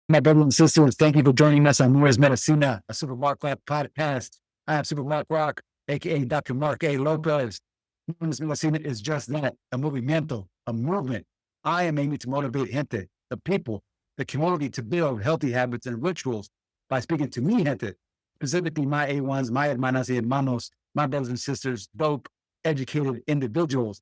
My brothers and sisters, thank you for joining us on Movement Es Medicina, a Super Mark Lab podcast. I am Super Mark Rock, aka Dr. Mark A. Lopez. Movement Es Medicina is just that, a movimiento, a movement. I am aiming to motivate gente, the people, the community to build healthy habits and rituals by speaking to me, gente, specifically my A1s, my hermanas y hermanos, my brothers and sisters, dope, educated individuals,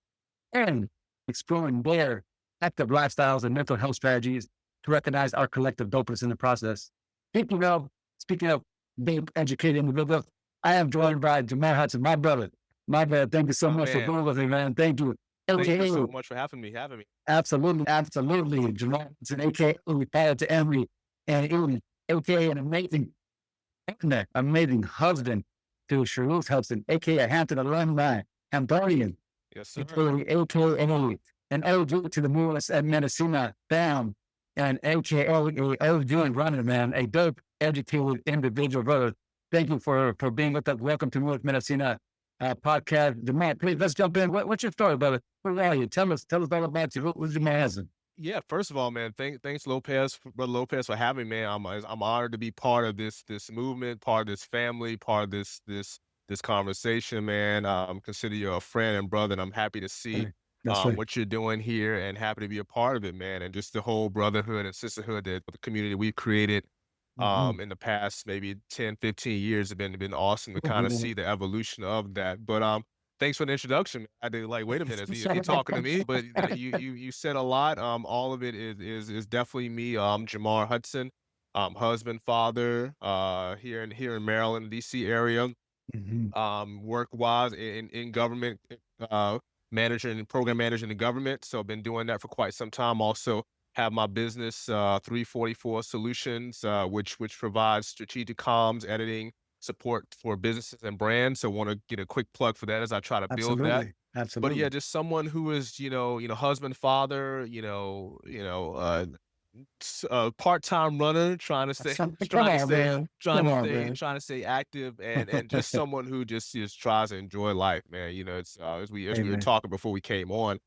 and exploring their active lifestyles and mental health strategies to recognize our collective dopeness in the process. Speaking of being educated individuals, I am joined by Jamar Hudson, my brother. My brother, thank you so much for being with me, man. Thank you. Thank you so much for having me. Absolutely. Jamar Hudson, aka Father to Emory, and aka an amazing partner, amazing husband to Sharice Hudson, aka Hampton alumni, Hamptonian. Yes, sir. aka an OG to the Movement Es Medicina fam, and aka OG running, man, a dope, educated individual, brother. Thank you for being with us. Welcome to Movement Medicina podcast. Jamar, please, let's jump in. What's your story, brother? Where are you? Tell us all about you. Who's Jamar Hudson? Yeah, first of all, man, thanks Lopez, brother Lopez, for having me. I'm honored to be part of this movement, part of this family, part of this conversation, man. Consider you a friend and brother, and I'm happy to see Right. what you're doing here, and happy to be a part of it, man. And just the whole brotherhood and sisterhood that the community we've created in the past maybe 10, 15 years have been awesome to kind of see the evolution of that. But thanks for the introduction. I did like, wait a minute, is he talking to me? But you said a lot. All of it is definitely me. Jamar Hudson, husband, father, here in Maryland, DC area. Work wise in government, manager and program manager in the government. So I've been doing that for quite some time. Also have my business, 344 Solutions, which provides strategic comms, editing, support for businesses and brands. So want to get a quick plug for that as I try to build that. But yeah, just someone who is, husband, father, part-time runner, trying to stay active, and just someone who just tries to enjoy life, man. It's as we were talking before we came on,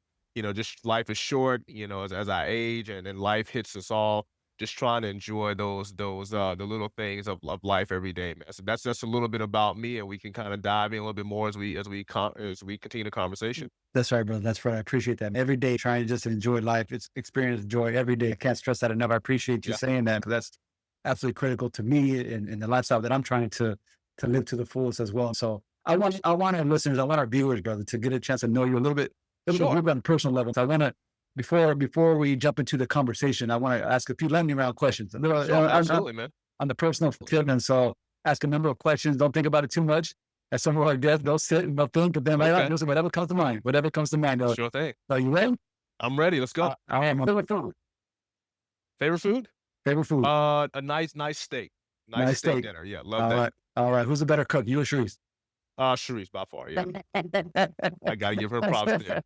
just life is short, as I age and then life hits us all. Just trying to enjoy those the little things of life every day, man. So that's just a little bit about me, and we can kind of dive in a little bit more as we continue the conversation. That's right, brother. That's right. I appreciate that. Every day trying to just enjoy life. It's experience joy every day. I can't stress that enough. I appreciate you saying that, because that's absolutely critical to me and the lifestyle that I'm trying to live to the fullest as well. So I want our listeners, I want our viewers, brother, to get a chance to know you a little bit on a personal level. So I want to, before we jump into the conversation, I want to ask a few lightning round questions. Absolutely, man. On the personal field. And so ask a number of questions. Don't think about it too much. As someone like that, don't sit and don't think, but then whatever comes to mind. Sure thing. Are you ready? I'm ready. Let's go. I am. Favorite food? Favorite food? A nice steak. Nice steak dinner. Yeah, love that. All right. Who's a better cook, you or Sharice? Sharice by far, yeah. I gotta give her props there.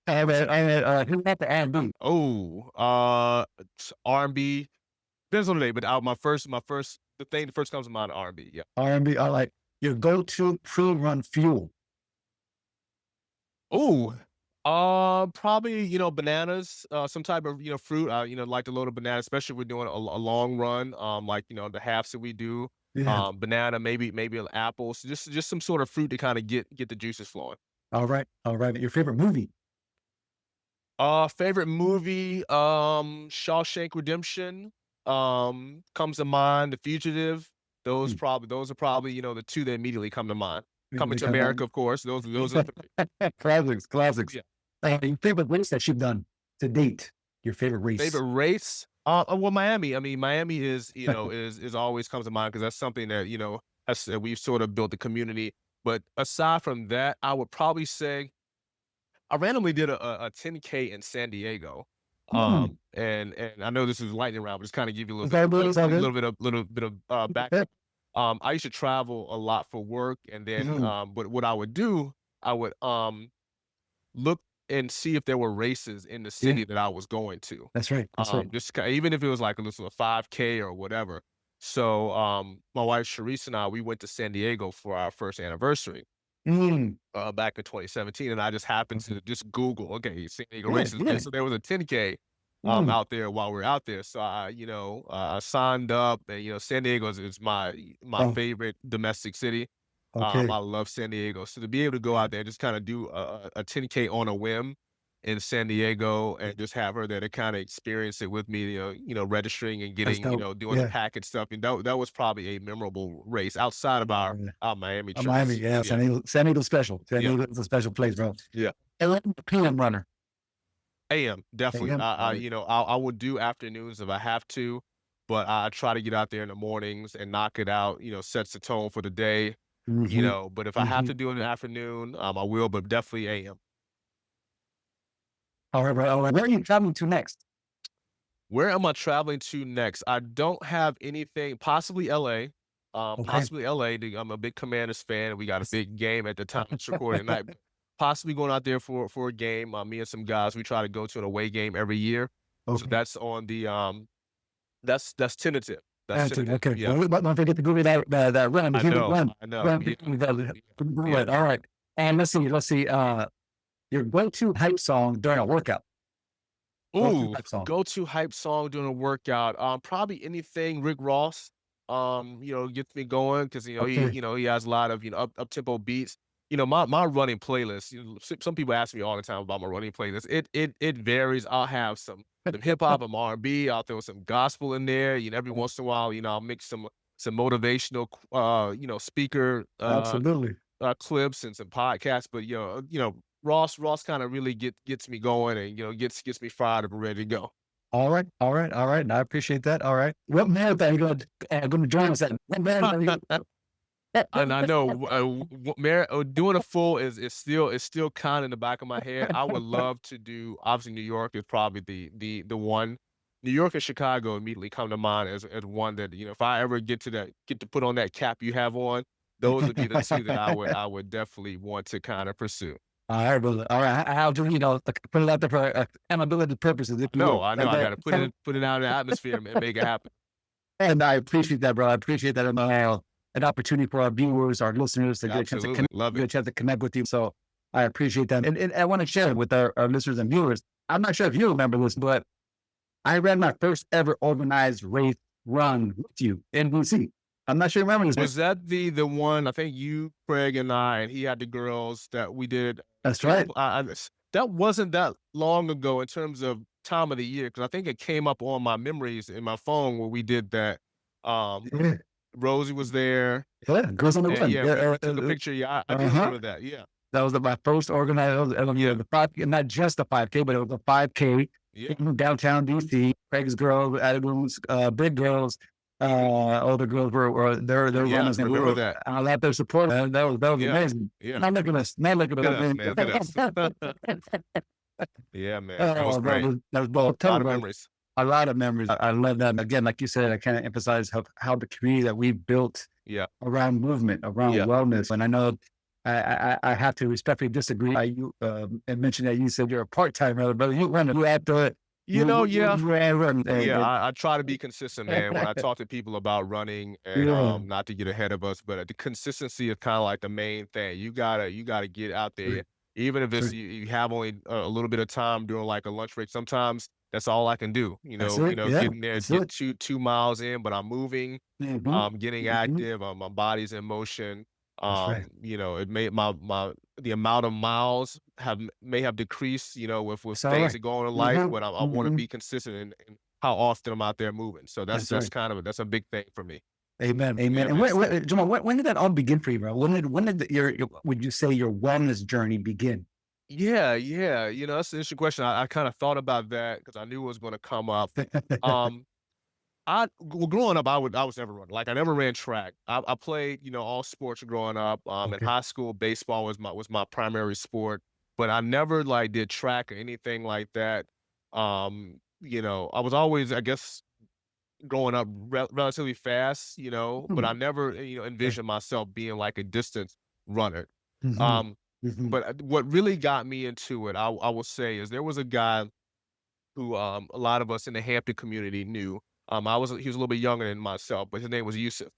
Who's got the R&B? Oh, R&B. Depends on the day, but the thing that first comes to mind, R&B, yeah. R&B, all right. Your go-to food run fuel? Oh, probably, bananas, some type of, fruit. Like to load of banana, especially if we're doing a long run, like, the halves that we do. Yeah. Banana, maybe an apple. So just some sort of fruit to kind of get the juices flowing. All right. Your favorite movie? Favorite movie, Shawshank Redemption, comes to mind. The Fugitive. Those are probably, the two that immediately come to mind. Coming to America, of course. Those are classics. Yeah. Your favorite race that you've done to date? Your favorite race? Favorite race? Well, Miami. I mean, Miami is always comes to mind, because that's something that we've sort of built the community. But aside from that, I would probably say I randomly did a 10K in San Diego. And I know this is lightning round, but just kind of give you a little bit of background. I used to travel a lot for work, and then but what I would do, I would look and see if there were races in the city that I was going to. That's right. Just even if it was like a 5K or whatever. So my wife Sharice and I, we went to San Diego for our first anniversary. Back in 2017, and I just happened to just Google, San Diego races. So there was a 10K, out there while we're out there. So I signed up, and San Diego is my Oh, favorite domestic city. okay. I love San Diego. So to be able to go out there and just kind of do a 10K on a whim in San Diego and just have her there to kind of experience it with me, registering and That's getting, dope. doing the Yeah. package stuff. And that was probably a memorable race outside of our Yeah. Miami Miami, trips. yeah. San Diego's special. San Yeah. Diego's a special place, bro. Yeah. And PM runner. AM, definitely. AM. I would do afternoons if I have to, but I try to get out there in the mornings and knock it out, sets the tone for the day, Mm-hmm. but if I have to do it in the afternoon, I will, but definitely AM. All right, bro. All right. Where are you traveling to next? Where am I traveling to next? I don't have anything, possibly LA. Okay. Possibly LA. I'm a big Commanders fan. We got a big game at the time it's recording at night. Possibly going out there for a game. Me and some guys, we try to go to an away game every year. So Okay. that's on the that's tentative. That's tentative. Okay. Yeah. Well, don't forget to go get that run. The I human know. run. I know. Run. Yeah. All right. And let's see. Your go-to hype song during a workout. Ooh, Hype song. go-to hype song during a workout. Probably anything Rick Ross. Gets me going because Okay. he has a lot of up tempo beats. My running playlist. Some people ask me all the time about my running playlist. It varies. I'll have some hip hop and R&B. I'll throw some gospel in there. Every once in a while, I'll mix some motivational speaker Absolutely. clips and some podcasts. But Ross kind of really gets me going and gets me fired up and ready to go. All right. And I appreciate that. All right. What marathon are you going to join us at? What marathon are you And I know doing a full is still kind of in the back of my head. I would love to do. Obviously, New York is probably the one. New York and Chicago immediately come to mind as one that if I ever get to put on that cap you have on, those would be the two that I would definitely want to kind of pursue. All right, brother. All right. How do put it out there for accountability purposes? If you No, will. I know. I got to put it out in the atmosphere and make it happen. And I appreciate that, bro. I appreciate that. An opportunity for our viewers, our listeners to get a chance to connect, Love it. with you. So I appreciate that. And I want to share it with our listeners and viewers. I'm not sure if you remember this, but I ran my first ever organized race run with you in DC. I'm not sure you remember this. Was that the one, I think you, Craig, and I, and he had the girls that we did? That's right. That wasn't that long ago in terms of time of the year, because I think it came up on my memories in my phone where we did that. Yeah. Rosie was there. Yeah, girls on the run. Yeah, took a picture. Yeah, I do remember that. Yeah. That was my first organized, the 5K, not just the 5K, but it was a 5K in downtown DC. Craig's girls, big girls, older girls were they're runners. I remember that. I love their support. That was amazing. Yeah. Now look at us. Look at us. Yeah, man. That was great. That was a lot of memories. A lot of memories. I love that. Again, like you said, I kind of emphasize how the community that we built around movement, around wellness. And I know I have to respectfully disagree. You and mentioned that you said you're a part-time runner, but you run. You have to. I try to be consistent, man. When I talk to people about running, and not to get ahead of us, but the consistency is kind of like the main thing. You gotta get out there, even if it's you have only a little bit of time during like a lunch break. Sometimes that's all I can do. Getting there, get 2 miles in, but I'm moving, getting active. My body's in motion. It made the amount of miles may have decreased, with things that go on in life, but I want to be consistent in how often I'm out there moving. So that's that's a big thing for me. Amen. And Jamar, when did that all begin for you, bro? When did your would you say your wellness journey begin? Yeah. That's an interesting question. I kind of thought about that because I knew it was going to come up. Growing up, I was never running. Like I never ran track. I played, all sports growing up. In high school, baseball was my primary sport, but I never like did track or anything like that. I was always, I guess, growing up relatively fast, but I never, envisioned myself being like a distance runner. But what really got me into it, I will say, is there was a guy who a lot of us in the Hampton community knew. He was a little bit younger than myself, but his name was Yusuf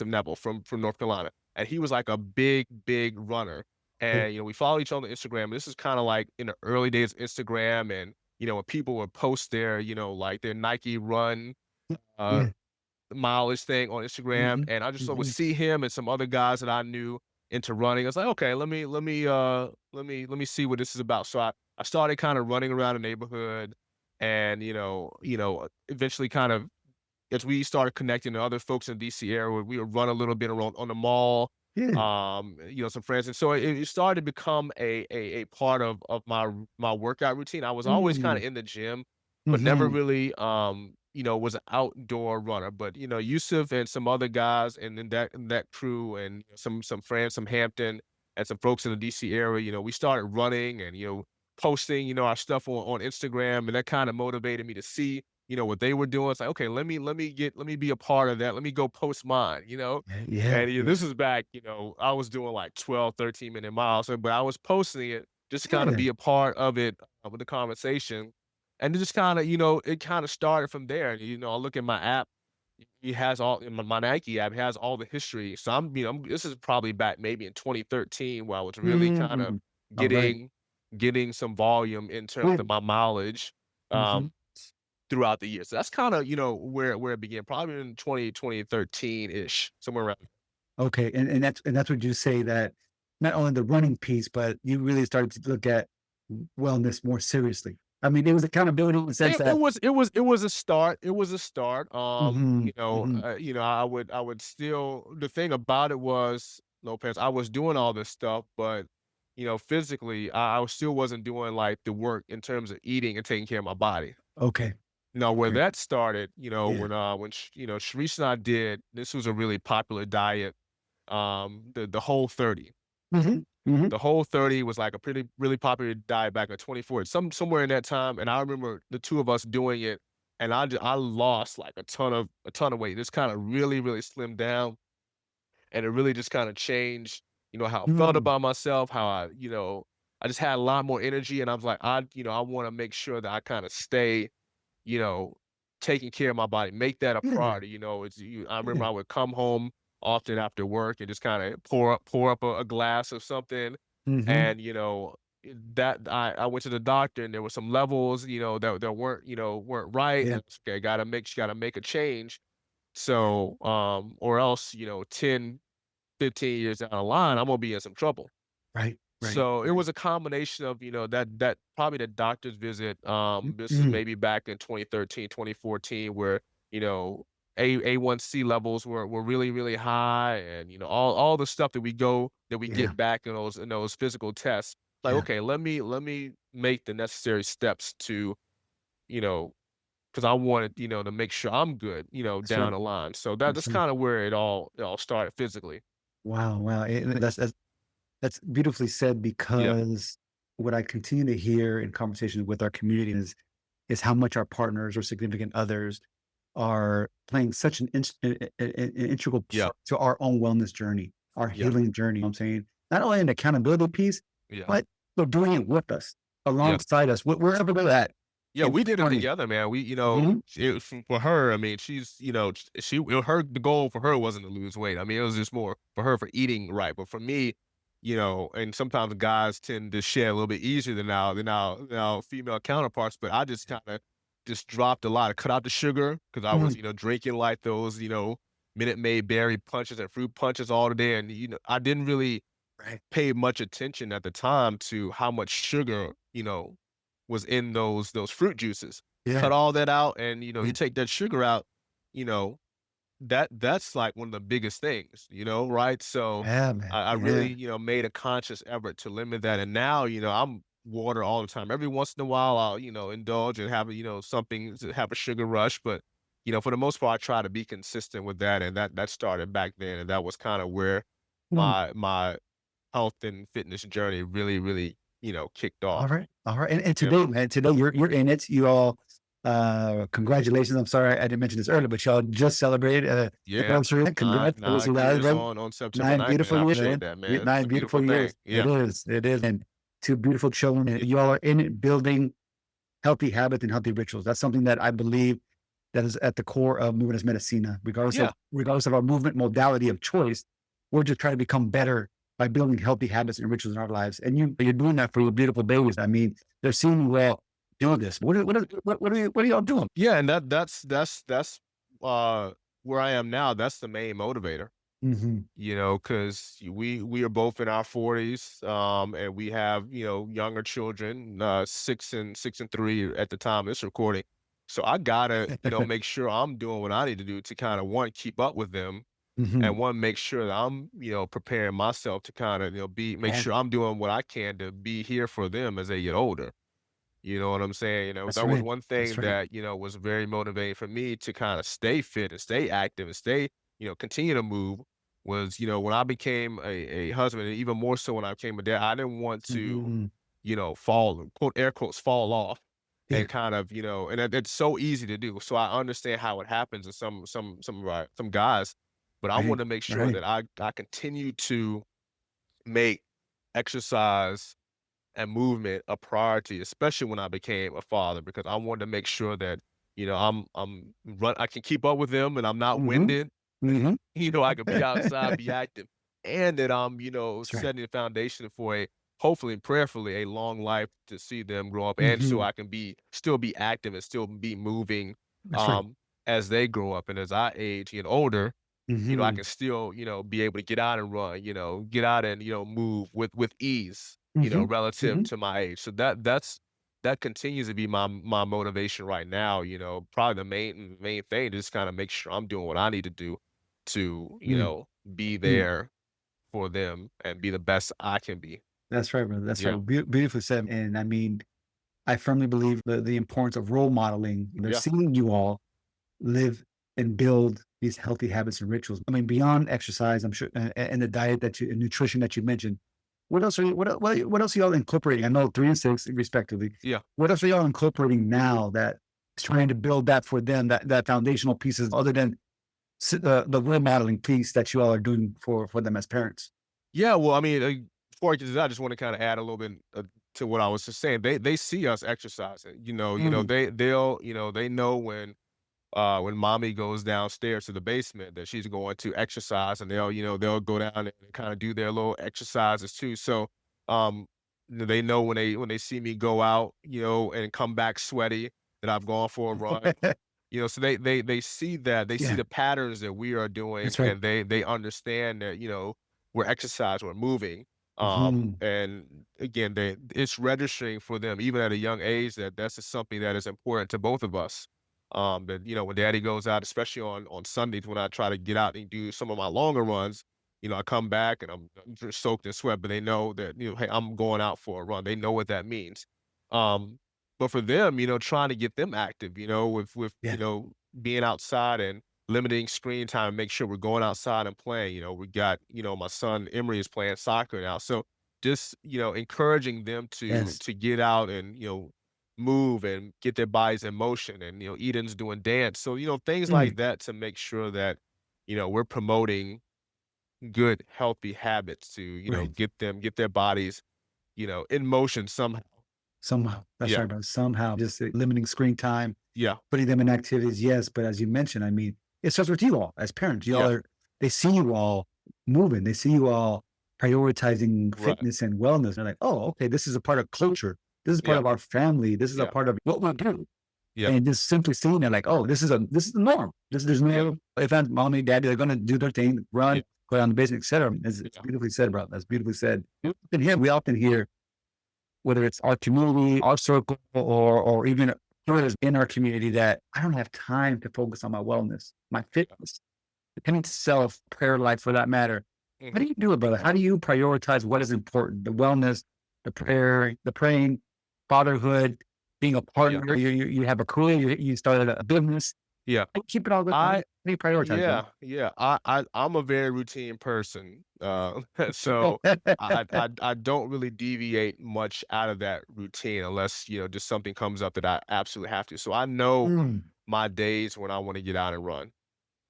Neville from North Carolina. And he was like a big runner. And, we follow each other on Instagram. This is kind of like in the early days of Instagram. And when people would post their, like their Nike run, uh, Yeah. mileage thing on Instagram, Mhm. and I just would Mhm. see him and some other guys that I knew into running. I was like, okay, let me see what this is about. So I started kind of running around the neighborhood, and eventually kind of as we started connecting to other folks in DC area, we would run a little bit around on the mall, Yeah. some friends, and so it started to become a part of my workout routine. I was always kind Mm. of in the gym, but never Mhm. really, was an outdoor runner. But Yusuf and some other guys, and then that crew, and some friends, some Hampton, and some folks in the DC area, we started running and posting, our stuff on Instagram, and that kind of motivated me to see what they were doing. It's like, okay, let me be a part of that. Let me go post mine, Yeah, yeah, And yeah. this is back, I was doing like 12, 13-minute miles, but I was posting it just to kind of Yeah. be a part of it with the conversation. And it just kind of, it kind of started from there. I look at my app, it has all in my Nike app, it has all the history. So this is probably back maybe in 2013 where I was really kind of Mm. Alright. getting getting some volume in terms Yeah. of my mileage. Mhm. Um, Throughout the years. So that's kinda, where it began, probably in 2013-ish, somewhere around. Okay, and that's what you say that not only the running piece, but you really started to look at wellness more seriously. I mean, it was accountability in the sense It that was a start. It was a start. mhm, mhm, I would still, the thing about it was, Lopez, I was doing all this stuff, but, physically, I still wasn't doing, like, the work in terms of eating and taking care of my body. okay, Now where okay, that started, yeah, when Sharice and I did, this was a really popular diet, the Whole 30. mhm, mhm, The Whole 30 was like a pretty really popular diet back in 24, somewhere in that time, and I remember the 2 of us doing it, and I lost like a ton of weight. Just kinda really, really slimmed down, and it really just kinda changed, how I felt mm, about myself, how I just had a lot more energy, and I was like, I wanna make sure that I kinda stay, you know, taking care of my body, make that a yeah, priority. I remember yeah, I would come home often after work and just kinda pour up a glass of something, mhm, and, that I went to the doctor, and there were some levels, that weren't right, yeah, and it's, okay, gotta make a change. So, or else, 10, 15 years down the line, I'm gonna be in some trouble. right, right, So it right, was a combination of, that probably the doctor's visit. This is mm, maybe back in 2013, 2014, where, you know, A1C levels were really, really high, and, all the stuff that we yeah, get back in those physical tests. Like, yeah, okay, let me make the necessary steps to, you know, because I wanted, to make sure I'm good, that's down right, the line. So that's that's right. kind of where it all started physically. Wow, wow, that's beautifully said Yeah. because what I continue to hear in conversations with our community is how much our partners or significant others are playing such an integral Yeah. part to our own wellness journey, our Yeah. healing journey. You know what I'm saying? Not only an accountability piece, Yeah. but they're doing it with us, Yeah. alongside us, wherever they're at Yeah, in we the did it journey. together, man. Mhm. For her, I mean, she's, the goal for her wasn't to lose weight. I mean, it was just more for her for eating right. But for me, and sometimes guys tend to share a little bit easier than our female counterparts. But I just kind of just dropped a lot, cut out the sugar because I was, Mhm. drinking like those, Minute Maid berry punches and fruit punches all day. And, I didn't really Right. pay much attention at the time to how much sugar, was in those fruit juices. Yeah. Cut all that out, and, you Yeah. take that sugar out, you know, that's like one of the biggest things, right? So Yeah, man. I really, Yeah. made a conscious effort to limit that. And now, I'm water all the time. Every once in a while, I'll, indulge and have, something to have a sugar rush. But, for the most part, I try to be consistent with that. And that started back then. And that was kind of where Mm. my health and fitness journey really, really, kicked All off. right. All right. And Yeah. today, man, today you're in it. You all congratulations. I'm sorry I didn't mention this earlier, but y'all just celebrated Yeah. anniversary. Congrats. Those 9 who guys, years bro. on September Nine 9th, man. beautiful I years, appreciate man. that, man. It's Nine a beautiful beautiful years. thing. It Yeah. is. It is. And two beautiful children. And you all are in it building healthy habits and healthy rituals. That's something that I believe that is at the core of Movement Es Medicina, Yeah. regardless of our movement modality of choice. We're just trying to become better by building healthy habits and rituals in our lives. And you're doing that for your beautiful babies. I mean, they're seeing you well. doing this? What are y'all doing? Yeah, and that's where I am now. That's the main motivator. Mhm. You know, because we are both in our 40s, and we have, younger children, 6 and 3 at the time of this recording. So I gotta, make sure I'm doing what I need to do to kind of one, keep up with them, and Mhm. one, make sure that I'm, preparing myself to kind of, make Yeah, sure I'm doing what I can to be here for them as they get older. You know what I'm saying? that's That was right. one That's thing right. that, was very motivating for me to kind of stay fit and stay active and stay, continue to move was, when I became a husband, and even more so when I became a dad, I didn't want to, Mhm. fall, quote, air quotes, fall off Yeah, and kind of, and it's so easy to do. So I understand how it happens to some guys, but I want right, to make sure right. that I continue to make exercise and movement a priority, especially when I became a father, because I wanted to make sure that, I can keep up with them and I'm not Mhm. winded. Mhm. I could be outside, be active, and that I'm, That's right. setting the foundation for hopefully and prayerfully a long life to see them grow up, and so Mhm. I can still be active and still be moving, That's right. um, as they grow up and as I age and older. I Mhm. can still, be able to get out and run, get out and, move with ease, Mhm. relative Mhm. to my age. So that continues to be my motivation right now, probably the main thing to just kind of make sure I'm doing what I need to do to, Mm. be Mm. there for them and be the best I can be. That's right, brother. That's Yeah. right. Beautifully said. And I mean, I firmly believe the importance of role modeling. They're Yeah. seeing you all live and build these healthy habits and rituals. I mean, beyond exercise, I'm sure, and the diet and nutrition that you mentioned. What else are you, what else are y'all incorporating? I know 3 and 6 respectively. Yeah. What else are y'all incorporating now that is trying to build that for them, that foundational pieces other than the role modeling piece that you all are doing for them as parents? Yeah, well, I mean, before I get to that, I just want to kind of add a little bit to what I was just saying. They see us exercising. Mm. They know when mommy goes downstairs to the basement that she's going to exercise, and they'll go down and kind of do their little exercises too. So um they know when they see me go out, and come back sweaty, that I've gone for a run. So they see that, they see Yeah, the patterns that we are doing, that's right. and they understand that, we're exercising, we're moving. Mhm. And again, it's registering for them even at a young age that that's just something that is important to both of us. That when daddy goes out, especially on Sundays when I try to get out and do some of my longer runs, I come back and I'm just soaked in sweat, but they know that, hey, I'm going out for a run. They know what that means. Um, but for them, trying to get them active, with Yeah. being outside and limiting screen time, make sure we're going outside and playing. We got, my son Emery is playing soccer now. So just, encouraging them to Yes. get out and, move and get their bodies in motion, and, Eden's doing dance. So, things Mm. like that to make sure that, we're promoting good, healthy habits to, Right. get their bodies, in motion somehow. Somehow. That's Yeah. right, brother. Somehow. Just limiting screen time, Yeah. putting them in activities, yes, but as you mentioned, I mean, it starts with you all as parents. Y'all Yeah. are they see you all moving, they see you all prioritizing Right. fitness and wellness. They're like, "Oh, okay, this is a part of culture. This is part Yeah. of our family. This is a Yeah. part of what we do." Yeah. And just simply seeing it like, "Oh, this is the norm. There's Yeah. no if and mommy, daddy, they're gonna do their thing, Yeah. run, go down the basement, etcetera." It's Yeah. beautifully said, bro. That's beautifully said. We often hear whether it's our community, our circle, or even others in our community that I don't have time to focus on my wellness, my Yeah. fitness, depending self, prayer life for that matter. How Mhm. do you do it, brother? How do you prioritize what is important? The wellness, the prayer, the praying, fatherhood, being a Yeah. partner. You have a career. You started a business. Yeah. How do you keep it all good? How do I you prioritize, brother? Yeah, yeah. I'm a very routine person. So I don't really deviate much out of that routine unless, just something comes up that I absolutely have to. So I know Mm, my days when I want to get out and run.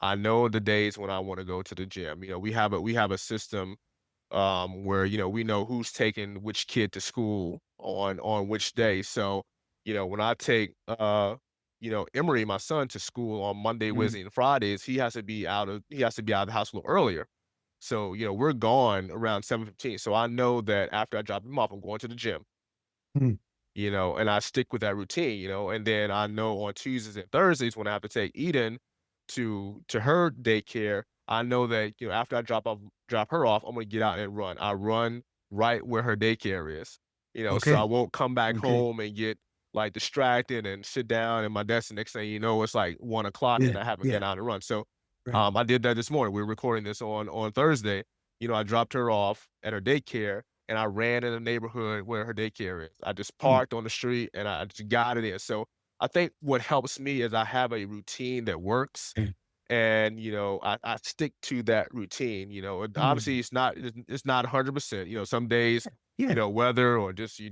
I know the days when I want to go to the gym. We have a system, where, we know who's taking which kid to school on which day. So, when I take Emery, my son, to school on Monday, mm, Wednesday, and Fridays, he has to be out of the house a little earlier. So, we're gone around 7:15. So I know that after I drop him off, I'm going to the gym. mm. and I stick with that routine, and then I know on Tuesdays and Thursdays when I have to take Eden to her daycare, I know that, after I drop her off, I'm gonna get out and run. I run right where her daycare is, so I Okay. won't come back Okay. home and get like distracted and sit down at my desk. The next thing you know, it's like 1 o'clock Yeah. and I haven't Yeah. gotten out and run. So Right. I did that this morning. We were recording this on Thursday. I dropped her off at her daycare and I ran in the neighborhood where her daycare is. I just Mm, parked on the street and I just got it in. So I think what helps me is I have a routine that works mm, and, I stick to that routine, and mm. obviously it's not 100%, some days, Yeah. weather or just you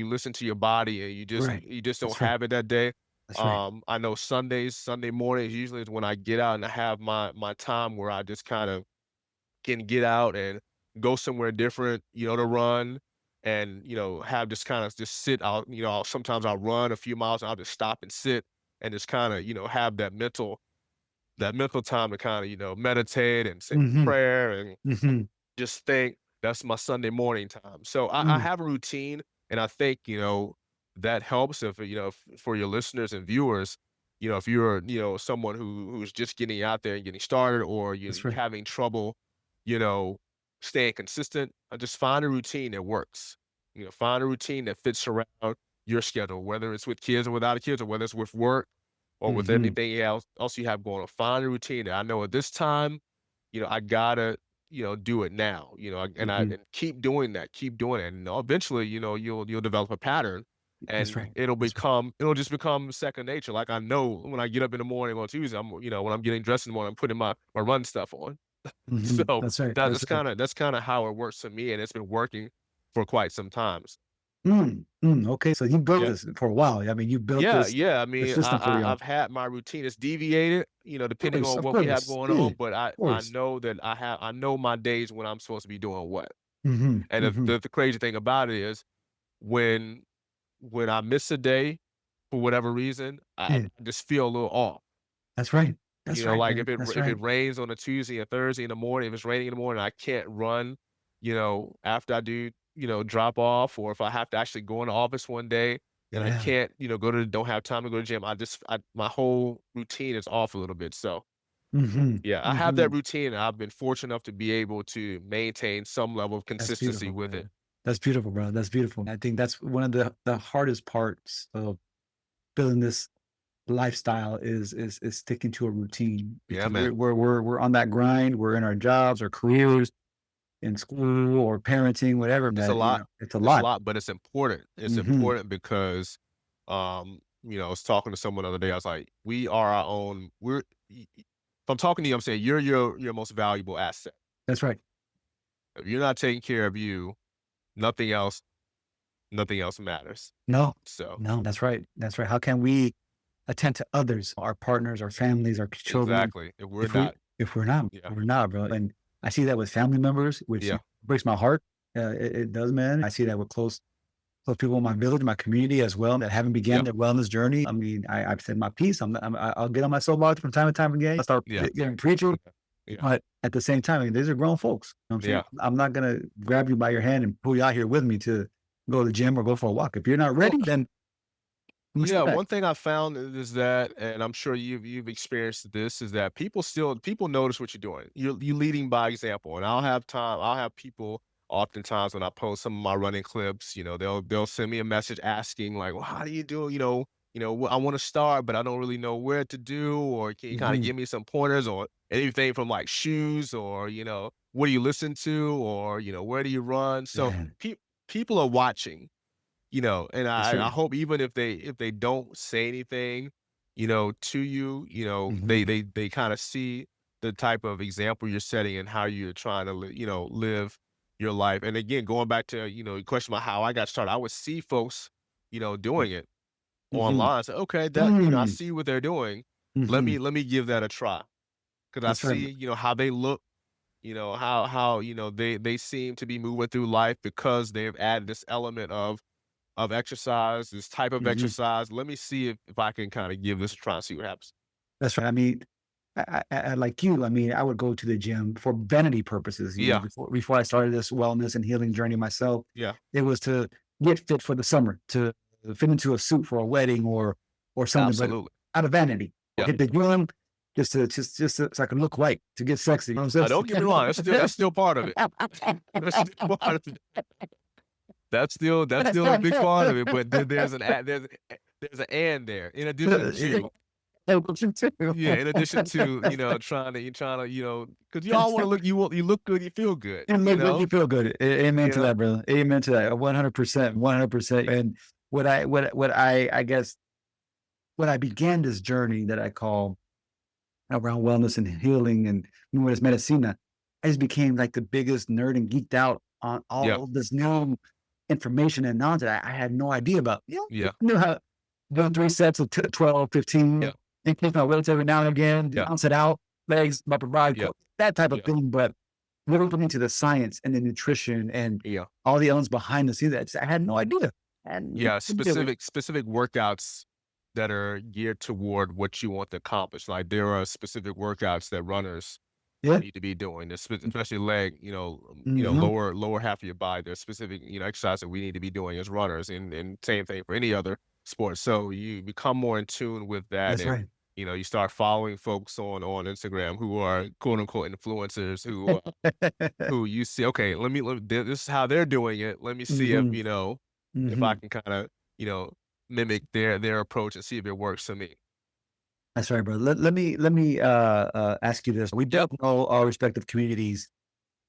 listen to your body and you just Right. you just don't That's right. have it that day. That's right. I know Sunday mornings usually is when I get out and I have my time where I just kind of can get out and go somewhere different, to run and, have just kind of just sit out, sometimes I'll run a few miles and I'll just stop and sit and just kind of, have that mental time to kind of, meditate and say Mhm. prayer and Mhm. just think that's my Sunday morning time. So I Mm. have a routine, and I think that helps if for your listeners and viewers, if you're someone who's just getting out there and getting started, or That's you're right. having trouble, you know, staying consistent. Just find a routine that works. Find a routine that fits around your schedule, whether it's with kids or without kids, or whether it's with work or with Mhm. anything else you have going on. Find a routine that I know at this time, I gotta do it now, Mhm. and keep doing it, and eventually, you'll develop a pattern, That's and right. That's right. it'll just become second nature. Like I know when I get up in the morning on Tuesday, when I'm getting dressed in the morning, I'm putting my run stuff on. Mhm. So That's right. that, That's that's right. kind of that's kind of how it works for me, and it's been working for quite some times. Okay, so you built Yeah. this for a while. I mean, you built Yeah, this yeah. I this mean, system for I've had my routine. It's deviated, depending on of what we have course. going Yeah, on. of But I course. know that I know my days when I'm supposed to be doing what. Mhm. And Mhm. the crazy thing about it is when when I miss a day for whatever reason, I Yeah, just feel a little off. that's right. That's right, Like man. That's if right. it rains on a Tuesday and Thursday in the morning, if it's raining in the morning, I can't run, after I do, drop off, or if I have to actually go in the office one day and I Yeah. can't, don't have time to go to the gym, my whole routine is off a little bit. So Mhm. yeah, I have that Mhm. routine and I've been fortunate enough to be able to maintain some level of That's consistency beautiful, with it. man. That's beautiful, bro. That's beautiful. I think that's one of the hardest parts of building this lifestyle is sticking to a routine Yeah, because man. we're on that grind. We're in our jobs or careers, in school or parenting, whatever. It's a That lot. it's a It's a lot. lot, but it's important. It's Hmm. important because, I was talking to someone the other day. I was like, "We are our own. If I'm talking to you, I'm saying you're your most valuable asset. That's right. If you're not taking care of you, nothing else, nothing else matters." No, So no, that's right. That's right. How can we attend to others, our partners, our families, our children, exactly. If we're if we not, if we're not, yeah, we're not, bro. And I see that with family members, which yeah, breaks my heart. It does, man. I see that with close people in my village, my community as well, that haven't began yeah, their wellness journey. I mean, I've said my piece. I'll get on my soapbox from time to time again. I start yeah, getting preaching, yeah, yeah, but at the same time, I mean, these are grown folks. You know what I'm saying? yeah. I'm not gonna grab you by your hand and pull you out here with me to go to the gym or go for a walk. If you're not Well, ready, then I'm gonna yeah, sit back. one thing I found is that, and I'm sure you've experienced this, is that people notice what you're doing. You leading by example, and I'll have people oftentimes when I post some of my running clips, they'll send me a message asking like, "Well, how do you do? I want to start, but I don't really know where to do, or can you kind of Mhm. give me some pointers or anything from like shoes, or what do you listen to, or where do you run?" So Yeah, people are watching, and that's I right. hope even if they don't say anything, to you, Mhm. they kind of see the type of example you're setting and how you're trying to live your life. And again, going back to your question about how I got started, I would see folks, doing it Mhm. online. Say, okay, that I Mm. see what they're doing. Let Mhm. me let me give that a try because I That's right. see how they look. How they seem to be moving through life because they've added this element of exercise, this type of Mhm. exercise. Let me see if I can kinda give this a try and see what happens. That's right. I mean, I like you. I mean, I would go to the gym for vanity purposes. Yeah, Before I started this wellness and healing journey myself, yeah, it was to get fit for the summer, to fit into a suit for a wedding or something, but Absolutely. out of vanity. Or Yep. hit the gym just so I can look right, to get sexy. You know what I'm saying? Don't get me wrong. That's still part of it. That's still part of it. That's still a big part of it. But there's an and there. In addition to, in addition to, trying to, because you all want to look, you look good, you feel good, And look good, you feel good. Amen You to know? that, brother. Amen to that. 100%, 100%. And I guess when I began this journey that I call around wellness and healing and Movement Es Medicina, I just became like the biggest nerd and geeked out on Yep. all this new information and knowledge that I had no idea about. Yeah. I knew how doing 3 sets of 12, 15, Yeah. increase my weights every now and again, Yeah. bounce it out, legs, upper body, Yeah. that type of Yeah. thing. But really putting into the science and the nutrition and Yeah. all the elements behind the scenes, I had no idea. And Yeah. Specific workouts that are geared toward what you want to accomplish. Like there are specific workouts that runners Yeah. need to be doing, especially leg, Mhm. lower half of your body. There's specific, exercise that we need to be doing as runners, and same thing for any other sport. So you become more in tune with that, That's and right. you start following folks on Instagram who are quote unquote influencers who you see. Okay, this is how they're doing it. Let me see if Mhm. if I Mhm. can kind of mimic their approach and see if it works for me. That's right, brother. Let me ask you this. We Yep. both know our respective communities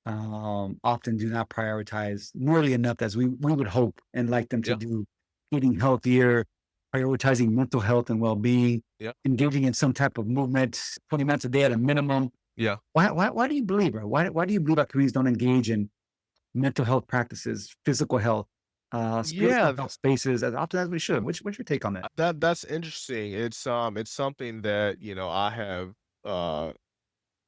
often do not prioritize nearly enough as we would hope and like them to Yep. do, eating healthier, prioritizing mental health and well-being, Yep. engaging in some type of movement, 20 minutes a day at a minimum. Yeah. Why do you believe, bro? Why do you believe our communities don't engage in mental health practices, physical health, spiritual Yeah. health spaces as often as we should? What's your take on that? That's interesting. It's something that, I have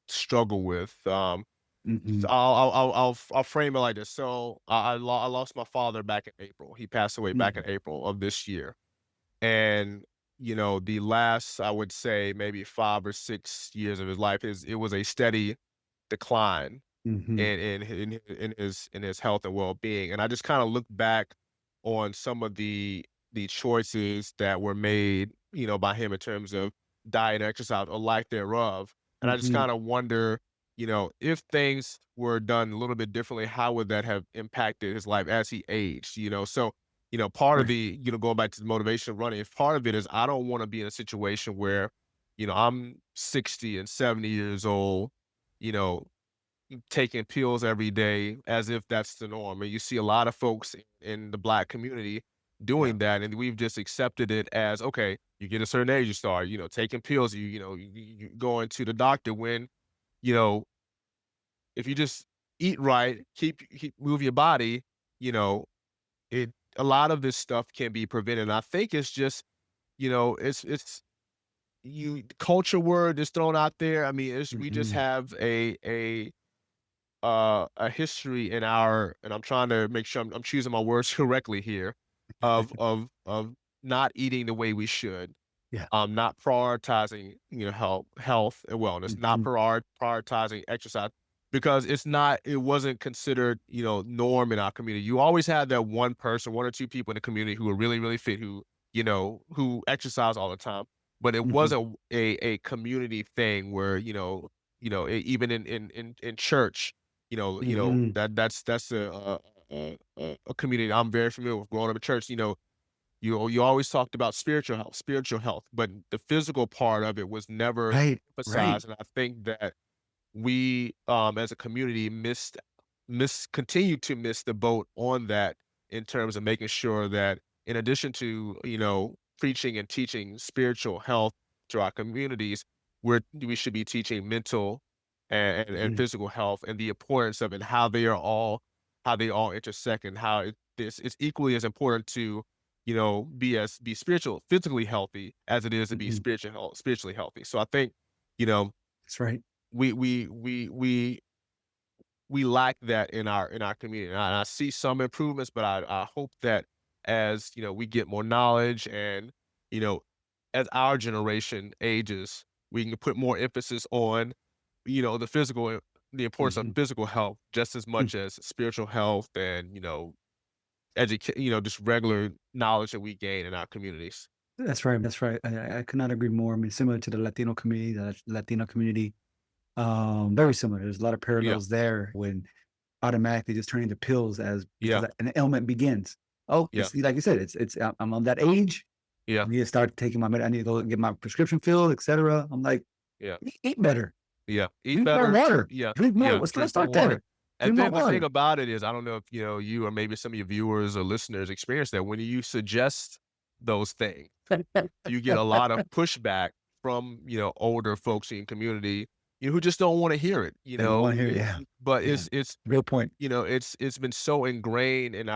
struggled with. So Mhm. I'll frame it like this. So I lost my father back in April. He passed away back in Mhm. April of this year. And, the last, I would say maybe 5 or 6 years of his life, it was a steady decline Mhm. in his health and well-being. And I just kind of look back on some of the choices that were made, by him in terms of diet, exercise, or lack thereof. And I just Mhm. kind of wonder, if things were done a little bit differently, how would that have impacted his life as he aged? So part of Right. the, going back to the motivation of running, part of it is I don't want to be in a situation where, I'm 60 and 70 years old, you know, taking pills every day as if that's the norm. And you see a lot of folks in the Black community Yeah. doing that, and we've just accepted it as okay. You get a certain age, you start, taking pills. You going to the doctor when, you know, if you just eat right, keep move your body, you know, it a lot of this stuff can be prevented. And I think it's just, it's you culture word is thrown out there. I mean, we just Mhm. have a history in and I'm trying to make sure I'm choosing my words correctly here, of not eating the way we should, Yeah. not prioritizing, health and wellness, not Mhm. prioritizing exercise because it wasn't considered, norm in our community. You always had that one person, one or two people in the community who were really, really fit, who exercise all the time. But it Mhm. wasn't a community thing where, even in church, Mhm. that's a community I'm very familiar with growing up in church. You always talked about spiritual health, but the physical part of it was never Right. Right. emphasized. And I think that we, as a community, continue to miss the boat on that in terms of making sure that, in addition to preaching and teaching spiritual health to our communities, we should be teaching mental and Mhm. physical health and the importance of it, how they all intersect, and how it's equally as important to be physically healthy as it is to be Mhm. spiritually healthy. So I think you know That's right. we we we we we lack that in our community. And I see some improvements, but I hope that as we get more knowledge and you know as our generation ages, we can put more emphasis on the importance of Mhm. physical health just as Mm. much as spiritual health and just regular knowledge that we gain in our communities. That's right. That's right. I could not agree more. I mean, similar to the Latino community, the Latino community, very similar. There's a lot of Yeah, parallels there when automatically just turning to pills as because yeah, an ailment begins. Oh, yeah, it's like you said, I'm on that age. yeah, I need to start taking my I need to go get my prescription filled, etc. I'm like, yeah, eat better, yeah. Eat drink more better. water, Yeah, drink more. yeah. Let's Drink more start water. there. And Drink more then the thing water. about it is, I don't know if you or maybe some of your viewers or listeners experience that when you suggest those things, you get a lot of pushback from, older folks in your community, who just don't wanna hear it, They don't want to hear it. Yeah, but yeah. it's, Real point. it's been so ingrained in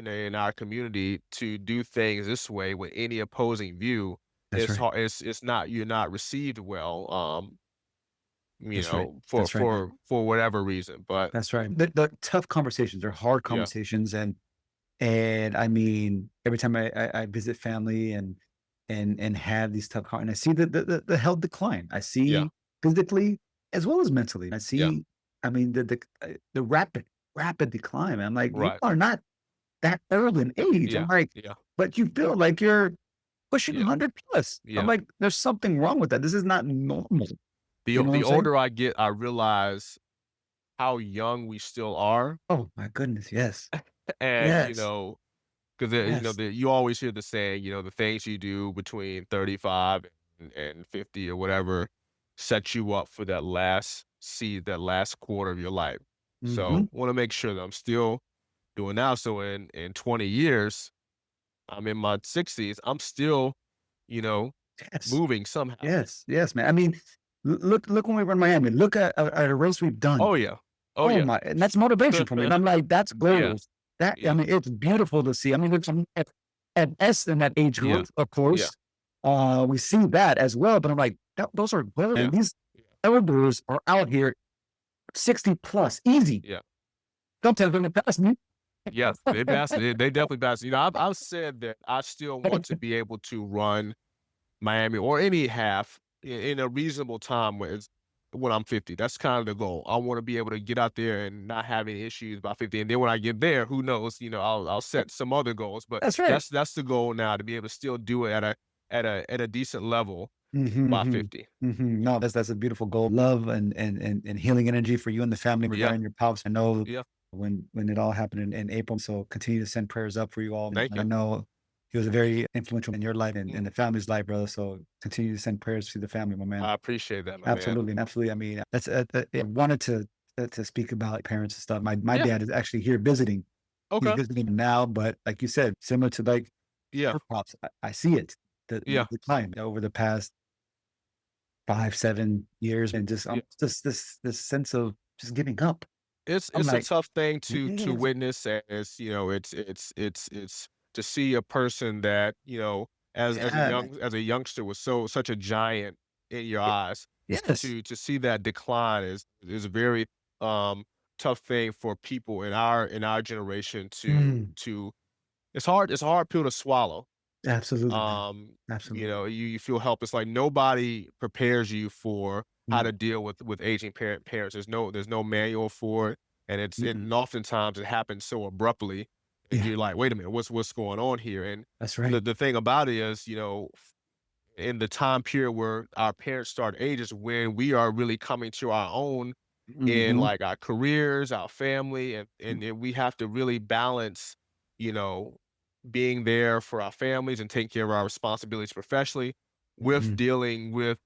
in our community to do things this way with any opposing view, That's right. it's not you're not received well, That's right. for That's right. whatever reason, but That's right. The tough conversations, they're hard yeah, conversations, and I mean, every time I visit family and have these and I see the health decline. I yeah, see physically as well as mentally. I yeah, see, I mean, the rapid decline. I'm like, you right, are not that old in age. I'm yeah, like, yeah, but you feel like you're pushing yeah, 100 plus. I'm yeah. like, there's something wrong with that. This is not normal. You know what The I'm saying? older I get, I realize how young we still are, Oh my goodness. Yes. and, Yes. 'cause, Yes. you always hear the saying, the things you do between 35 and 50 or whatever sets you up for that last quarter of your life. Hmm. So, wanna make sure that I'm still doing now, so in 20 years, I'm in my 60s, I'm still, you know, Yes. moving somehow. Yes, yes, man. I mean, look when we were in Miami. Look at a race we've done. Oh, yeah. Oh, Oh yeah. my, and that's motivation for me. And I'm like, that's Yeah. goals. That I Yeah. mean, it's beautiful to see. I mean, look, I'm at S in that age Yeah. group, of Yeah. course. We see that as well. But I'm like, those are good. Yeah. And these Yeah. elders are out here 60 plus, easy. Yeah. Don't tell them to pass me. Yes, they definitely pass. I've said that I still want to be able to run Miami or any half in a reasonable time when I'm 50. That's kind of the goal. I want to be able to get out there and not have any issues by 50. And then when I get there, who knows, I'll set some other goals, but That's right. that's the goal now, to be able to still do it at a decent level by Hmm. 50. No, that's a beautiful goal. Love and healing energy for you and the family Yeah. regarding your pops. I know Yeah. when it all happened in April. So continue to send prayers up for you all. Thank And I you. know he was very influential in your life and Mm, the family's life, brother. So continue to send prayers to the family, my man. I appreciate that, my man. Absolutely, absolutely. I mean, that's I wanted to speak about parents and stuff. My Yeah. dad is actually here visiting. He's Okay. visiting now, but like you said, similar to like Yeah. your pops, I see it the Yeah. decline over the past 5 7 years, and just Yeah. just this sense of just giving up. I'm It's a like, tough thing to "Yeah, witness, and it's to see a person that, yeah, as a youngster was such a giant in your y- eyes, yes, to see that decline is a very, tough thing for people in our generation mm, to it's a hard pill to swallow. absolutely, man, absolutely." You feel helpless, like nobody prepares you for how Mm, to deal with aging parents. There's no manual for it, and mm-mm. and oftentimes it happens so abruptly, and Yeah, you're like, "Wait a minute, what's going on here?" And that's the right. the thing about it is, in the time period where our parents start age is when we are really coming to our own in, Mhm, like, our careers, our family, and we have to really balance, you know, being there for our families and taking care of our responsibilities professionally with mhm. dealing with,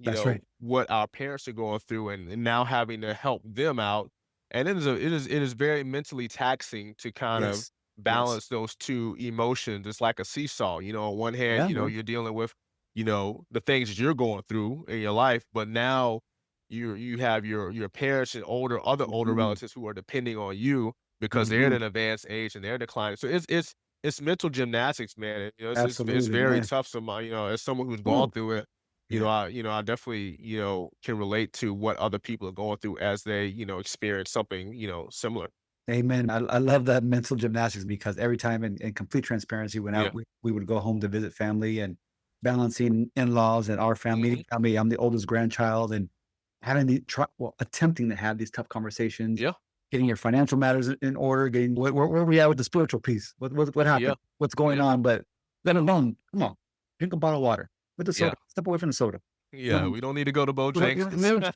That's right. what our parents are going through and now having to help them out. And it is very mentally taxing to kind of Yes, yes. balance those two emotions. It's like a seesaw. On one hand, Yeah, man. you're dealing with, the things that you're going through in your life, but now you have your parents and other older Mhm, relatives who are depending on you because they're at mhm. an advanced age and they're declining. So it's mental gymnastics, man. And, it's Absolutely, very man. tough. As someone who's gone Ooh, through it, yeah. I definitely, can relate to what other people are going through as they, experience something, similar. Amen. I love that mental gymnastics because every time in complete transparency, when Yeah. we would go home to visit family and balancing in-laws and our family. Mhm. I mean, I'm the oldest grandchild and having attempting to have these tough conversations. Yeah. getting your financial matters in order, getting where we at with the spiritual piece. What Yeah. happened? What's going Yeah. on? But let alone, come on, drink a bottle of water with the Yeah. soda. Step away from the soda. Yeah. We don't need to go to We don't, Bojangles.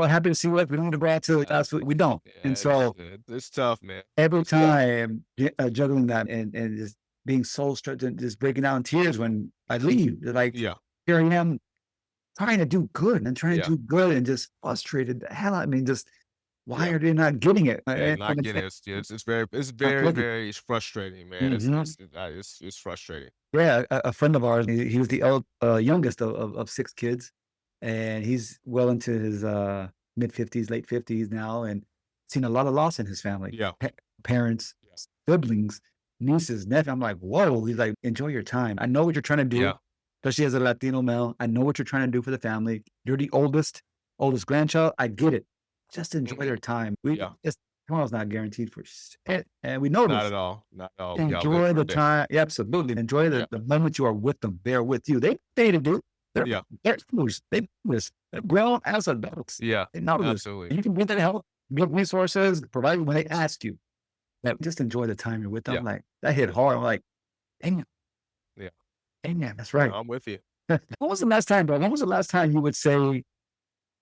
happy to see what we don't need to grab to last week. We don't. And Yeah, so it's tough, man. every It's tough. time juggling that and just being soul struck and just breaking down in tears when I leave, like Yeah. here I am trying to do good and trying Yeah. to do good and just frustrated the hell out of me. Just why Yeah. are they not getting it? Yeah, not getting it. It's very frustrating, man. It's frustrating. Yeah, a friend of ours, he was the youngest of 6 kids, and he's well into his mid-50s, late 50s now, and seen a lot of loss in his family. Yeah. Parents, Yeah. siblings, nieces, nephews. I'm like, whoa. He's like, enjoy your time. I know what you're trying to do, Yeah. especially as a Latino male. I know what you're trying to do for the family. You're the oldest grandchild. I get it. Just enjoy Mhm. their time. Yeah. Tomorrow's not guaranteed for shit, and we know Not this. at all. Not at all. We gotta live Enjoy for the a day. time. Yeah, absolutely. Enjoy Yeah. the moment you are with them. They're with you. They to do. Yeah. They're moves. They this. They're grown as adults. Yeah. They know this. Absolutely. You can get that help, get resources, provide when they ask you. That just enjoy the time you're with them. Yeah. Like that hit hard. I'm like, dang, Yeah. dang, that's right. I'm with you. When was the last time, bro? When was the last time you would say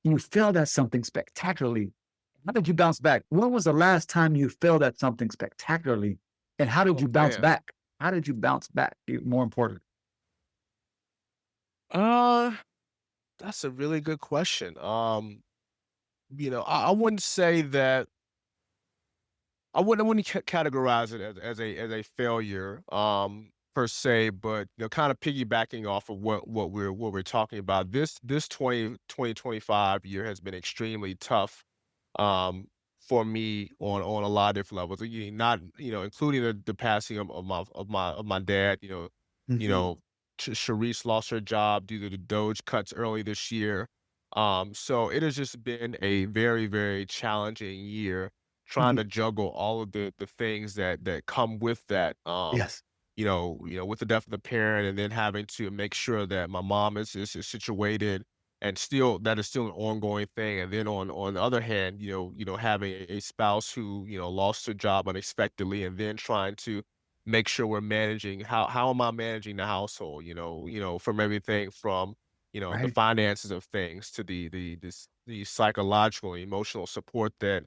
you failed at something spectacularly? How did you bounce back? When was the last time you failed at something spectacularly? And how did you bounce Man. back? How did you bounce back? More important. That's a really good question. I wouldn't say that I wouldn't categorize it as a failure, per se, but kind of piggybacking off of what we're talking about. This 2025 year has been extremely tough, for me on a lot of different levels. Not including the passing of my dad. You Mhm. know, Sharice lost her job due to the Doge cuts early this year. So it has just been a very, very challenging year trying Mhm. to juggle all of the things that come with that. Yes. With the death of the parent, and then having to make sure that my mom is situated, and still that is still an ongoing thing. And then on the other hand, having a spouse who lost her job unexpectedly, and then trying to make sure we're managing how am I managing the household? From everything from the Right. finances of things to the psychological and emotional support that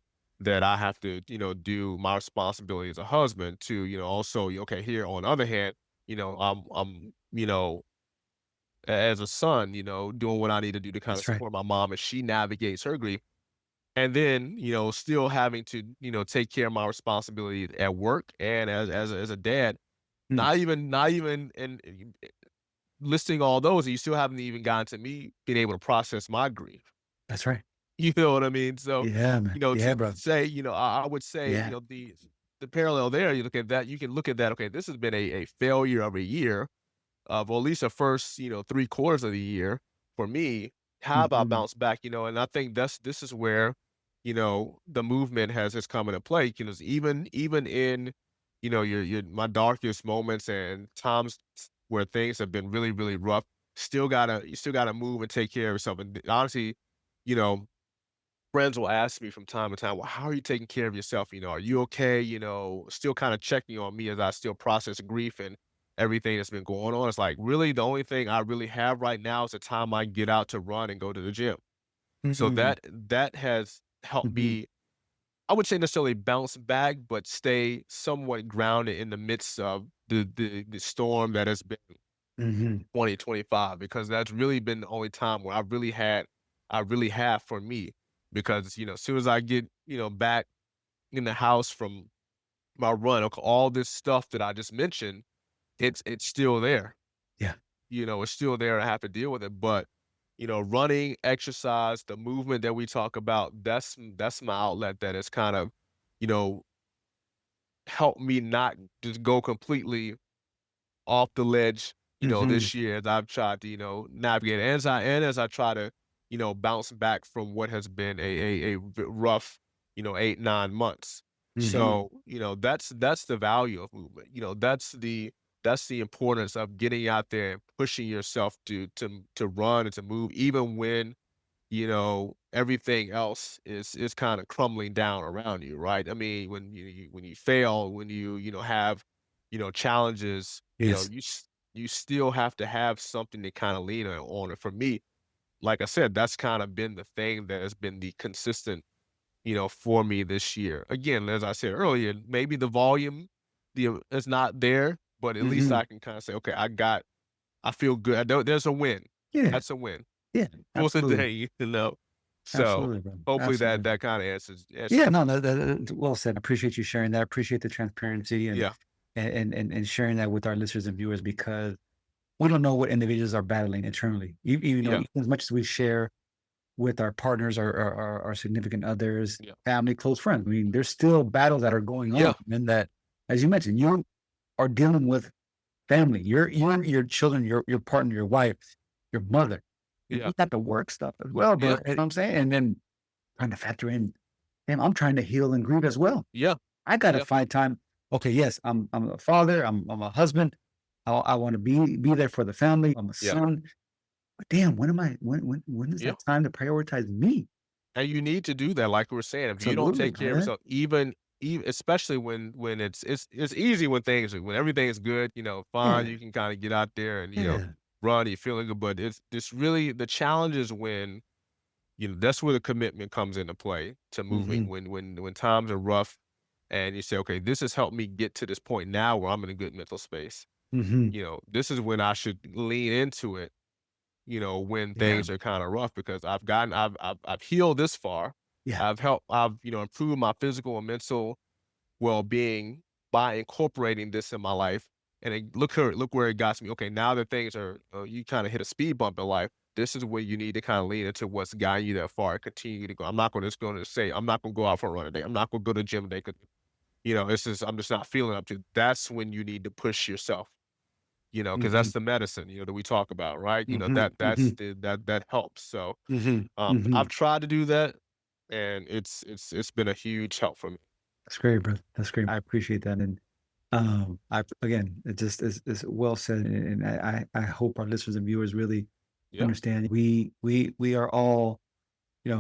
I have to, do my responsibility as a husband to, also, okay, here on the other hand, I'm, as a son, doing what I need to do to kind of That's right. support my mom as she navigates her grief. And then, still having to, take care of my responsibility at work and as a dad, Mm. not even listing all those, and you still haven't even gotten to me being able to process my grief. That's right. You know what I mean? So, Yeah, man. Yeah, to bro. say, I would say, Yeah. the parallel there, you look at that, you can look at that, okay, this has been a failure of a year, of at least the first, 3 quarters of the year for me. How have I Mhm. bounced back? And I think this is where, the movement has come into play, even in, your my darkest moments and times where things have been really, really rough, you still gotta move and take care of yourself. And honestly, you know, friends will ask me from time to time, "Well, how are you taking care of yourself? Are you okay?" Still kind of checking on me as I still process grief and everything that's been going on. It's like, really, the only thing I really have right now is the time I get out to run and go to the gym. So Mhm. that has helped Mhm. me, I would say necessarily bounce back, but stay somewhat grounded in the midst of the storm that has been Mhm. 2025, because that's really been the only time where I really have for me. Because, as soon as I get, back in the house from my run, all this stuff that I just mentioned, it's still there. Yeah. It's still there, and I have to deal with it. But, running, exercise, the movement that we talk about, that's my outlet that has kind of, you know, helped me not just go completely off the ledge, Mhm. this year, as I've tried to, navigate, as I try to, bounce back from what has been a rough, 8, 9 months. Mhm. So, that's the value of movement. That's the importance of getting out there and pushing yourself to run and to move, even when, everything else is kind of crumbling down around you, right? I mean, when you fail, when you have, challenges, Yes. you still have to have something to kind of lean on. And for me, like I said, that's kind of been the thing that has been the consistent, for me this year. Again, as I said earlier, maybe the volume, is not there, but at least Hmm. I can kind of say, okay, I feel good. There's a win. Yeah. That's a win Yeah. for the Absolutely. day, So Absolutely, bro. hopefully Absolutely. that kind of answers Yeah. your No, question. that's well said. I appreciate you sharing that. I appreciate the transparency Yeah, and sharing that with our listeners and viewers because we don't know what individuals are battling internally. yeah, Even as much as we share with our partners, our significant others, yeah, family, close friends. I mean, there's still battles that are going on, yeah, and that, as you mentioned, you are dealing with family, your children, your partner, your wife, your mother. And yeah, you got the work stuff as well, bro. yeah, You know what I'm saying? And then trying to factor in, damn, I'm trying to heal and grieve as well. yeah, I gotta yeah, find time. Okay, yes, I'm a father, I'm a husband. I want to be there for the family. I'm a yeah, son. But damn, when is yeah. that time to prioritize me? And you need to do that, like we were saying. If you don't Absolutely, take care of man. yourself, even especially when it's easy when everything is good, fine, Yeah, you can kind of get out there and yeah. run, you're feeling good. But it's really the challenge is when that's where the commitment comes into play to moving. Mhm, When times are rough, and you say, okay, this has helped me get to this point now where I'm in a good mental space. mhm. This is when I should lean into it, when Yeah, things are kind of rough because I've healed this far. yeah. I've improved my physical and mental well-being by incorporating this in my life. And look where it got me. Okay, now that things are, you kind of hit a speed bump in life. This is where you need to kind of lean into what's guiding you that far. Continue to go. I'm not going to just going to say I'm not going to go out for a run today. I'm not going to go to the gym today because it's just I'm just not feeling up to. That's when you need to push yourself. Because that's Mhm, the medicine, that we talk about, right? mhm, That's mhm, that helps. So, mhm, I've mhm. tried to do that, and it's been a huge help for me. That's great, bro. That's great. I appreciate that, and, I again, it just is well said, and I hope our listeners and viewers really Yeah, understand we are all,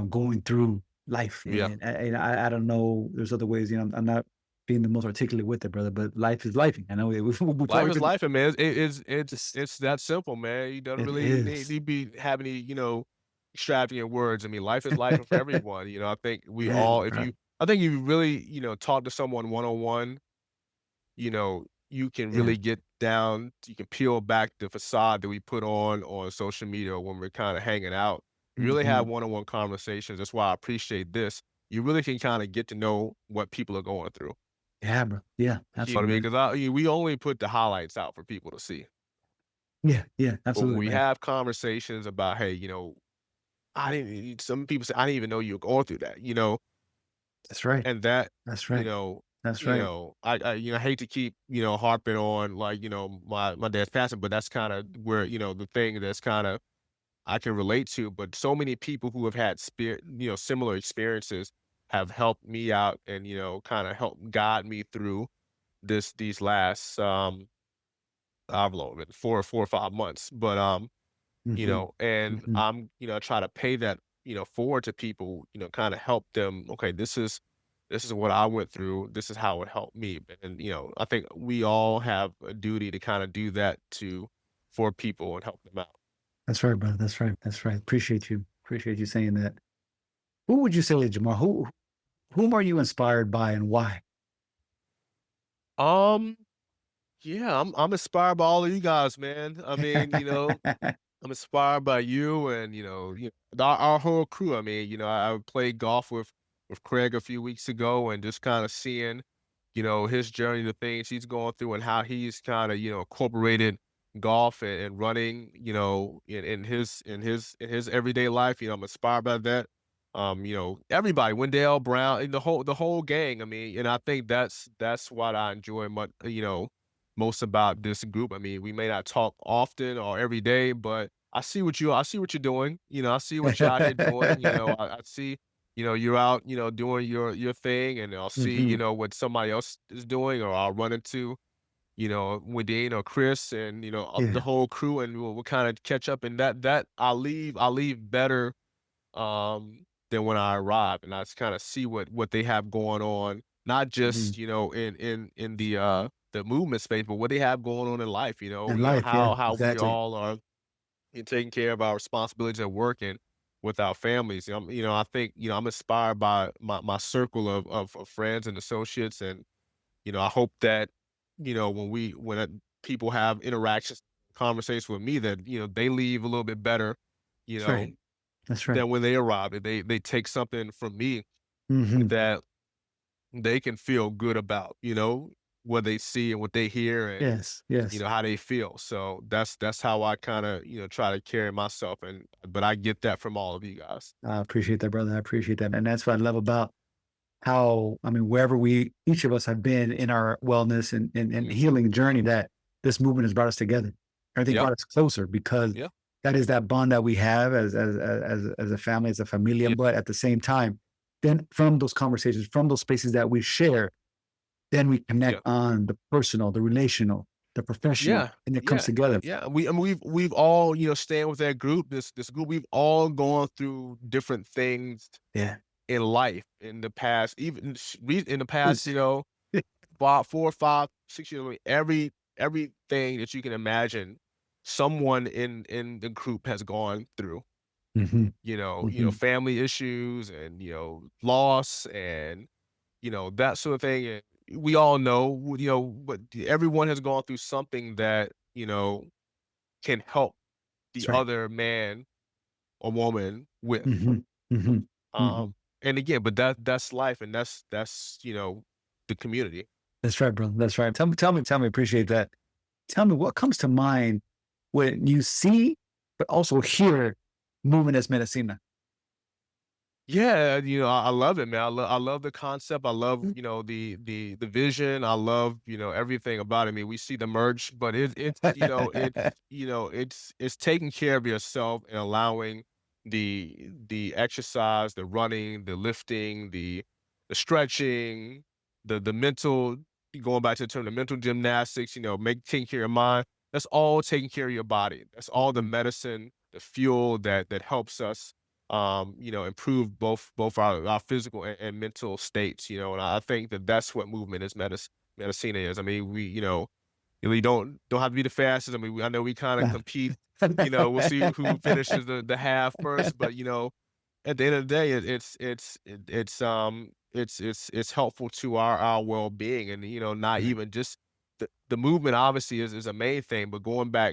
going through life, yeah. and I don't know, there's other ways, I'm not being the most articulate with it, brother, but life is life. I know we've Life is already life, and man. just It's that simple, man. You don't it really need is. to be having any, extravagant words. I mean, life is life for everyone. I think we Yeah, all, if bro. you, I think you really, talk to someone one on one, you can Yeah. really get down, you can peel back the facade that we put on social media when we're kind of hanging out. You really have Mhm. one-on-one conversations. That's why I appreciate this. You really can kind of get to know what people are going through. Yeah, bro. Yeah, You know what I absolutely, mean? man. Because we only put the highlights out for people to see. Yeah, yeah, But when absolutely, we man. have conversations about, hey, I didn't. Some people say I didn't even know you were going through that. That's right. And that, That's right. That's right. I hate to keep, harping on like, my dad's passing, but that's kind of where, the thing that's kind of I can relate to. But so many people who have had similar experiences have helped me out and, kind of helped guide me through these last, I don't know, 4 or 5 months. But, Mhm. and Mhm. I'm, try to pay that, forward to people, kind of help them. Okay, this is what I went through. This is how it helped me. And, I think we all have a duty to kind of do that for people and help them out. That's right, brother. That's right. That's right. Appreciate you. Appreciate you saying that. Who would you say, Jamar? Whom are you inspired by and why? Um, yeah, I'm inspired by all of you guys, man. I mean, I'm inspired by you and, our whole crew. I mean, I played golf with Craig a few weeks ago and just kind of seeing, his journey, the things he's going through and how he's kind of, incorporated golf and running, in his everyday life. I'm inspired by that. Everybody, Wendell Brown, and the whole gang. I mean, and I think that's what I enjoy much, most about this group. I mean, we may not talk often or every day, but I see what you're doing. I see what you're out here doing. I see, you're out, doing your thing, and I'll see, Mhm. what somebody else is doing, or I'll run into, Wadine or Chris and, the Yeah, whole crew, and we'll kind of catch up. And that I leave better, than when I arrive, and I just kind of see what they have going on, not just, Mhm. you know, in the movement space, but what they have going on in life, In life, yeah, how we exactly. all are taking care of our responsibilities at work and with our families. I think, I'm inspired by my circle of friends and associates, and I hope that, people have interactions, conversations with me, that, they leave a little bit better, you That's know, right. That's right. than when they arrive. That they take something from me Mhm. that they can feel good about, what they see and what they hear, and, Yes, yes. how they feel. So that's how I kind of, try to carry myself. But I get that from all of you guys. I appreciate that, brother. I appreciate that. And that's what I love about how, I mean, wherever each of us have been in our wellness and Mhm. healing journey, that this movement has brought us together. I think Yep. brought us closer because Yeah. that is that bond that we have as a family, as a familia. Yeah. But at the same time, then from those conversations, from those spaces that we share, then we connect Yeah. on the personal, the relational, the professional, Yeah. and it comes Yeah. together. Yeah. We've all, staying with that group, this group, we've all gone through different things Yeah. in life in the past, even in the past, 4, 5, 6 years. I mean, everything that you can imagine, someone in the group has gone through. Hmm. Hmm. Family issues, and loss, and that sort of thing. And we all know, but everyone has gone through something that can help the That's right. other man or woman with. Hmm. Hmm. Hmm. Um, and again, but that's life, and that's the community. That's right, brother. That's right. Tell me, appreciate that. Tell me what comes to mind when you see, but also hear Movement Es Medicina. Yeah, I love it, man. I love the concept. I love, the vision. I love, everything about it. I mean, we see the merch, but it's taking care of yourself and allowing the exercise, the running, the lifting, the stretching, the mental, going back to the term, the mental gymnastics, taking care of your mind. That's all taking care of your body. That's all the Mhm. medicine, the fuel that helps us, improve both our physical and mental states, and I think that's what movement is medicina is. I mean, we don't have to be the fastest. I mean, I know we kind of compete, we'll see who finishes the half first, but at the end of the day, it's helpful to our well-being, and, not Right. even just the movement obviously is a main thing, but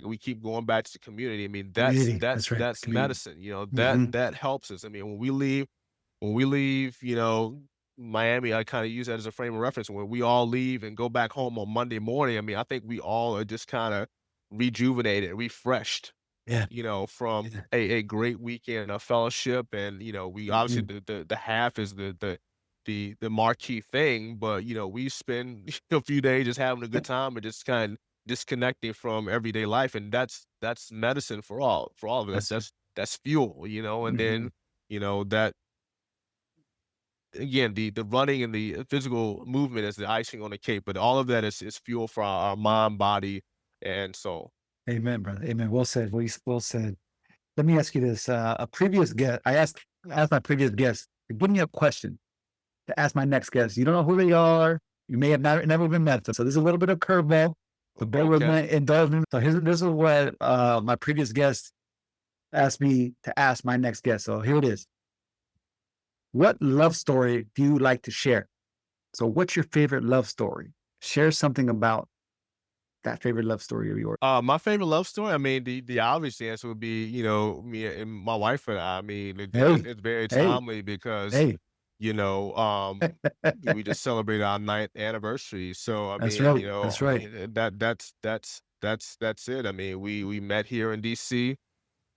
we keep going back to the community. I mean, that's Community. that's That's right. that's Community. medicine, Hmm. that helps us. I mean, when we leave, Miami, I kind of use that as a frame of reference. When we all leave and go back home on Monday morning, I mean, I think we all are just kind of rejuvenated, refreshed, Yeah. from Yeah. a great weekend of fellowship. And, we obviously, Mhm. the half is the marquee thing, but, we spend a few days just having a good time and just kind of disconnecting from everyday life. And that's medicine for all of us. That's That's fuel, and then, mhm. that again, the running and the physical movement is the icing on the cake, but all of that is fuel for our mind, body, and soul. Amen, brother. Amen. Well said. Well said. Let me ask you this. A previous guest, I asked my previous guest to give me a question to ask my next guest. You don't know who they are. You may have never even met them. So there's a little bit of curveball, but bear with Okay. me, indulge me. So this is what my previous guest asked me to ask my next guest. So here it is. What love story do you like to share? So what's your favorite love story? Share something about that favorite love story of yours. My favorite love story, I mean, the obvious answer would be, me and my wife and I. I mean, Hey, it's very hey, timely because, hey. you know, um, we just celebrated our 9th anniversary. So, I That's mean, right. That's right. that's it. I mean, we met here in DC,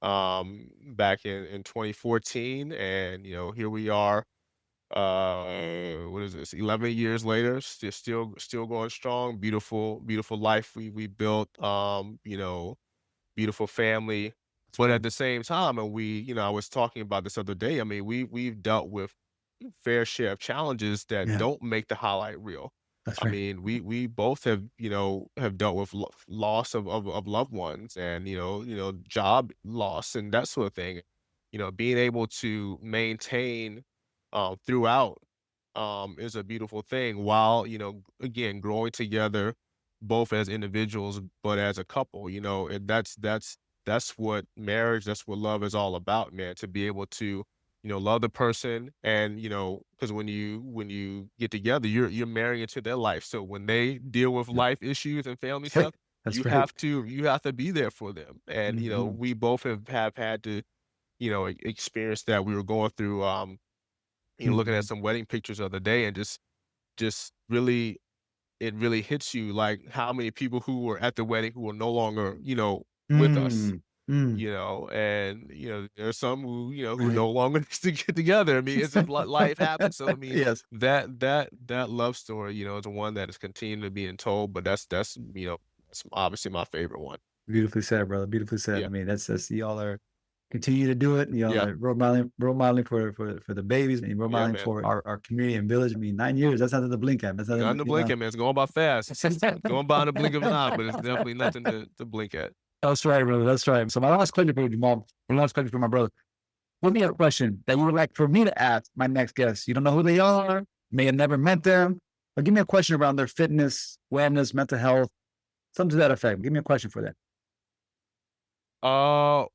back in 2014, and, here we are, what is this, 11 years later, still going strong. Beautiful life we built, beautiful family. That's But right. at the same time, and I was talking about this other day, I mean, we've dealt with fair share of challenges that Yeah. don't make the highlight reel. That's I right. mean, we both have dealt with loss of loved ones, and, job loss and that sort of thing. being able to maintain throughout is a beautiful thing while, again, growing together both as individuals, but as a couple, and that's what marriage, that's what love is all about, man, to be able to, love the person and, because when you get together, you're marrying into their life. So when they deal with Yep. life issues and family stuff, That's you right. have to be there for them. And, Mhm. we both have had to, experience that. We were going through looking at Mhm. some wedding pictures the other day and just really it really hits you like how many people who were at the wedding who are no longer, with us, Mm. Mm. and there's some who, who Right. no longer needs to get together. I mean, it's just life happens. So I mean, Yes. that love story, is one that is continuing to being told, but that's that's obviously my favorite one. Beautifully said, brother. Beautifully said. Yeah. I mean, that's y'all are continue to do it. Y'all Yeah. are role modeling for the babies and role Yeah, modeling man. for our community and village. I mean, 9 years, that's nothing to blink at. That's Not nothing, in the blink at, man. It's going by fast. It's going by in the blink of an eye, but it's definitely nothing to blink at. That's right, brother. That's right. So my last question for you, Jamal. My last question for my brother. Let me have a question that you would like for me to ask my next guest. You don't know who they are, may have never met them, but give me a question around their fitness, wellness, mental health, something to that effect. Give me a question for that. Uh,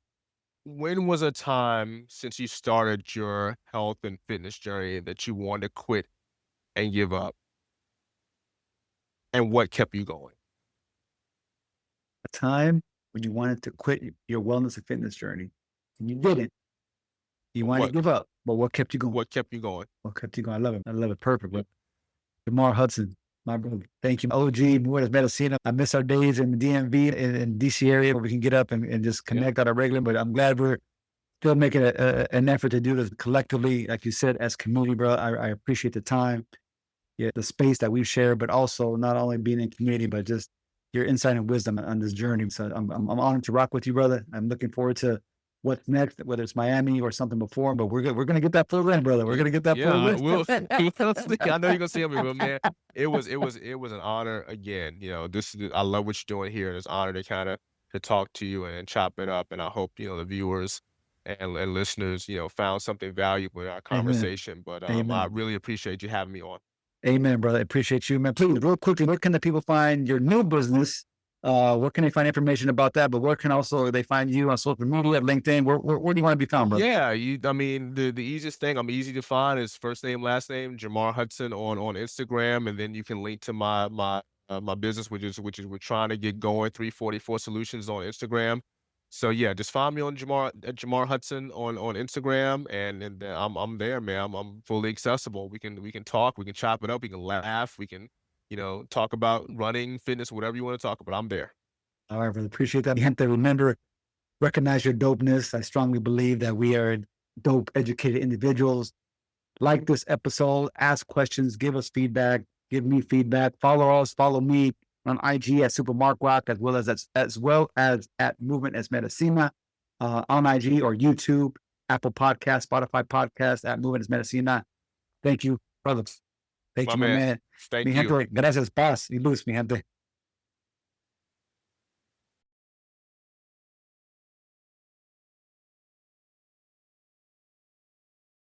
when was a time since you started your health and fitness journey that you wanted to quit and give up? And what kept you going? A time when you wanted to quit your wellness and fitness journey and you didn't. You wanted to What give up, but what kept you going? what kept you going? What kept you going? I love it. I love it. Perfect, Yeah. bro. Jamar Hudson, my brother. Thank you. OG, Movement Es Medicina. I miss our days in the DMV and DC area where we can get up and just Yeah. connect on a regular, but I'm glad we're still making an effort to do this collectively, like you said, as community, bro. I appreciate the time, yeah, the space that we've shared, but also not only being in community, but just your insight and wisdom on this journey. So I'm honored to rock with you, brother. I'm looking forward to what's next, whether it's Miami or something before, but we're gonna get that full win, brother. We're gonna get that full Yeah, win. we'll see. I know you're gonna see me, but man, it was an honor again. I love what you're doing here, and it's an honor to kind of to talk to you and chop it up. And I hope the viewers and listeners found something valuable in our Amen. conversation. But I Amen. really appreciate you having me on. Amen, brother. I appreciate you, man. Please, real quickly, where can the people find your new business? Where can they find information about that? But where can also they find you on social media, LinkedIn? Where do you want to be found, brother? Yeah, I mean, the easiest thing, I'm easy to find is first name, last name, Jamar Hudson on Instagram, and then you can link to my business, which is we're trying to get going, 344 Solutions on Instagram. So yeah, just find me on Jamar Hudson on Instagram, and then I'm there, man. I'm fully accessible. We can talk, we can chop it up, we can laugh, we can talk about running, fitness, whatever you want to talk about. I'm there. All right, brother. Appreciate that. Gente, remember, recognize your dopeness. I strongly believe that we are dope, educated individuals. Like this episode, ask questions, give us feedback, give me feedback. Follow me on IG at Super Mark Rock, as well as at Movement Es Medicina on IG or YouTube, Apple Podcast, Spotify Podcast at Movement Es Medicina. Thank you, brothers. Thank My you, my man, man. Mi thank you. gente, gracias, paz y luz, mi gente.